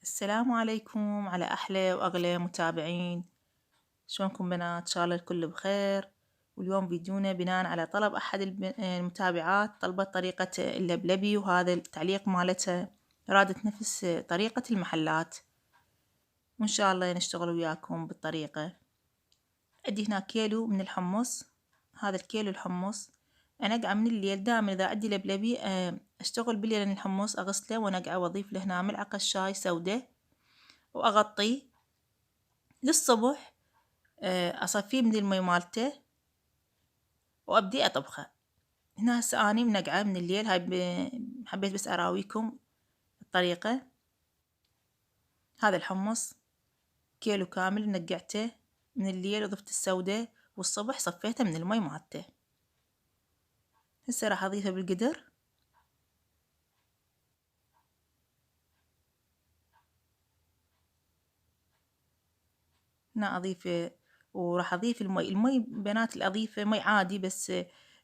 السلام عليكم على أحلى وأغلى متابعين. شلونكم بنات؟ إن شاء الله الكل بخير. واليوم فيديونا بناء على طلب أحد المتابعات، طلبت طريقة اللبلبي، وهذا التعليق مالتها رادت نفس طريقة المحلات، وإن شاء الله نشتغل وياكم بالطريقة. عندي هنا كيلو من الحمص. هذا الكيلو الحمص أنقعه من الليل. دائما إذا عندي لبلبي أشتغل بالليل، لأن الحمص أغسله وأنقعه وأضيف له هنا ملعقة شاي سودة وأغطيه للصبح. أصفيه من المي مالته وأبدي أطبخه. هنا هسه أني منقعة من الليل. هاي حبيت بس أراويكم الطريقة. هذا الحمص كيلو كامل نقعته من الليل وضفت السودة، والصبح صفيته من المي مالته. هسه راح أضيفه بالقدر. هنا أضيف، وراح أضيف المي بنات الأضيفه مي عادي، بس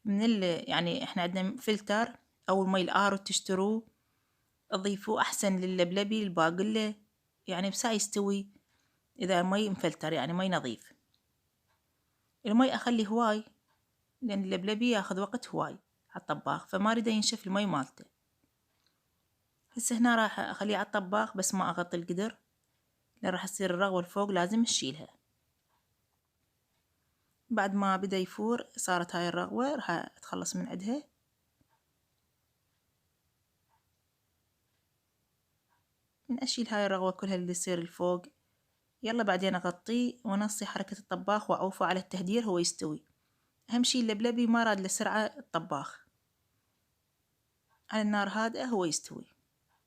من يعني إحنا عندنا فلتر أو المي الآرو تشتروه، أضيفوه أحسن للبلبي الباقلة، يعني بساعة يستوي إذا مي مفلتر، يعني مي نظيف. المي أخلي هواي، لأن اللبلبي ياخذ وقت هواي على الطباخ، فما أريده ينشف المي مالته. هسه هنا راح أخليه على الطباخ، بس ما أغطي القدر، لأن راح تصير الرغوة الفوق لازم نشيلها. بعد ما بدأ يفور صارت هاي الرغوة، راح أتخلص من عندها. من أشيل هاي الرغوة كلها اللي يصير الفوق. يلا بعدين أغطيه وأنصي حركة الطباخ وأعوفه على التهدير هو يستوي. أهم شي اللبلبي ما راد لسرعة الطباخ، على النار هادئة هو يستوي،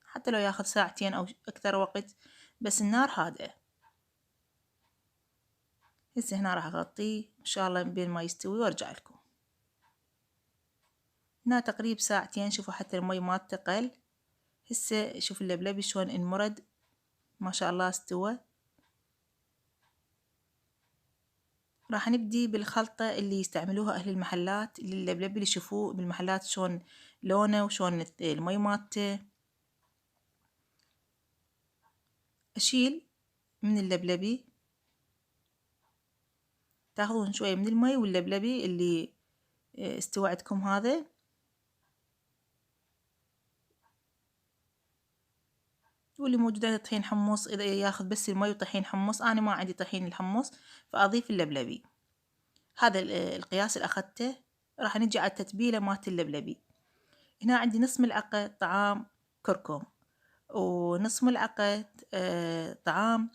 حتى لو ياخذ ساعتين أو أكثر وقت، بس النار هادئة. هسه هنا راح أغطيه إن شاء الله بين ما يستوي وأرجع لكم. هنا تقريبا ساعتين، شوفوا حتى المي ما تقل. هسه شوف اللبلبي شلون انمرد، ما شاء الله استوى. راح نبدي بالخلطة اللي يستعملوها أهل المحلات للبلبي، اللي يشوفوه بالمحلات شلون لونه وشلون المي مالته. أشيل من اللبلبي، تاخذون شوية من المي واللبلبي اللي استوى عندكم هذا، واللي موجود عنده طحين حمص إذا ياخذ بس المي وطحين حمص. أنا ما عندي طحين الحمص فأضيف اللبلبي. هذا القياس اللي أخذته. راح نجي على التتبيلة مالت اللبلبي. هنا عندي نص ملعقة طعام كركم، ونص ملعقة طعام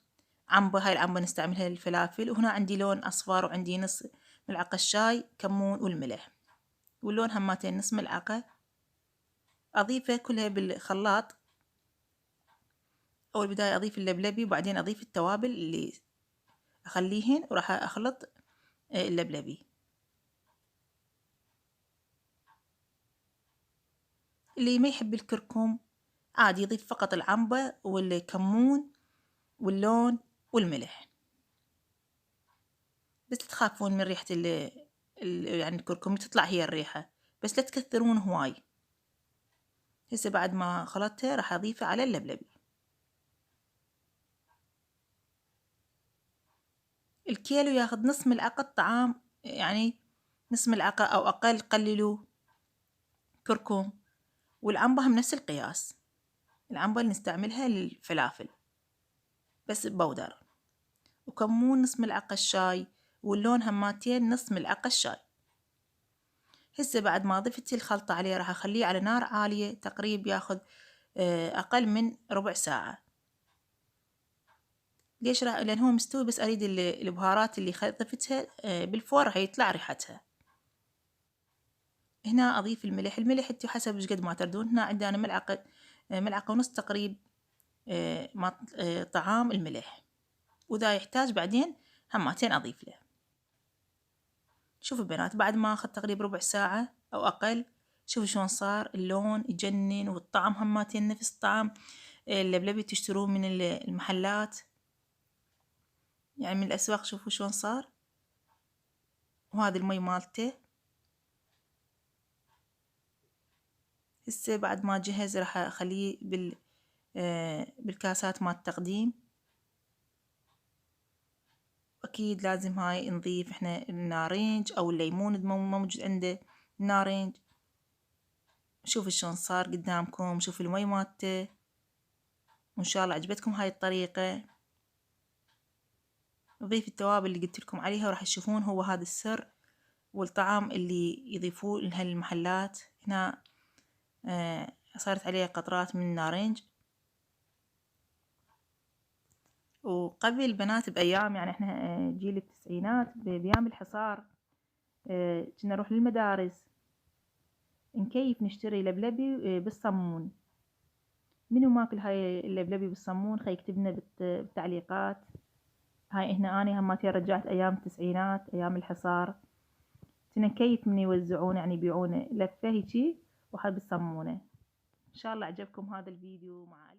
عنبة. هاي العنبة نستعملها للفلافل. وهنا عندي لون أصفر، وعندي نص ملعقة شاي كمون والملح، واللون هماتين نص ملعقة. أضيفه كلها بالخلاط. أول بداية أضيف اللبلبي، وبعدين أضيف التوابل اللي أخليهن، وراح أخلط اللبلبي. اللي ما يحب الكركم عادي يضيف فقط العنبة والكمون واللون والملح، بس تخافون من ريحة يعني الكركم تطلع هي الريحة، بس لا تكثرون هواي. هسه بعد ما خلطتها راح أضيفه على اللبلبي. الكيلو ياخذ نص ملعقة طعام، يعني نص ملعقة أو أقل، قللوا كركم. والعنبة هم نفس القياس، العنبة اللي نستعملها للفلافل بس بودر. وكمون نص ملعقة الشاي، واللون هماتين نص ملعقة الشاي. هسه بعد ما ضفت الخلطة عليه راح أخليه على نار عالية، تقريبا ياخذ أقل من ربع ساعة. ليش؟ لأن هو مستوي، بس أريد البهارات اللي ضفتها بالفور راح يطلع ريحتها. هنا أضيف الملح. الملح انتو حسب ايش قد ما تردون. هنا عندي أنا ملعقة ونص تقريب طعام الملح، وإذا يحتاج بعدين هماتين أضيف له. شوفوا بنات، بعد ما أخذ تقريبا ربع ساعة أو أقل، شوفوا شلون صار اللون يجنن، والطعم هماتين نفس طعم اللبلبي تشتروه من المحلات، يعني من الأسواق. شوفوا شلون صار. وهذا المي مالته. هسه بعد ما جهز راح أخليه بالكاسات مال التقديم. أكيد لازم هاي نضيف إحنا النارنج أو الليمون إذا ما موجود عنده النارنج. شوف شلون صار قدامكم، شوف المي مالته، وإن شاء الله عجبتكم هاي الطريقة. نضيف التوابل اللي قلت لكم عليها، وراح تشوفون هو هذا السر والطعم اللي يضيفوه لهالمحلات. هنا صارت عليه قطرات من النارنج. وقبل البنات بأيام، يعني احنا جيل التسعينات بأيام الحصار، كنا نروح للمدارس نكيف نشتري لبلبي بالصمون. منو ماكل هاي اللبلبي بالصمون؟ خي يكتب لنا بالتعليقات. هاي هنا أنا هماتي رجعت أيام التسعينات، أيام الحصار، كنا نكيف من يوزعونه، يعني يبيعونه لفة هيجي وحاب بالصمونة. إن شاء الله عجبكم هذا الفيديو. مع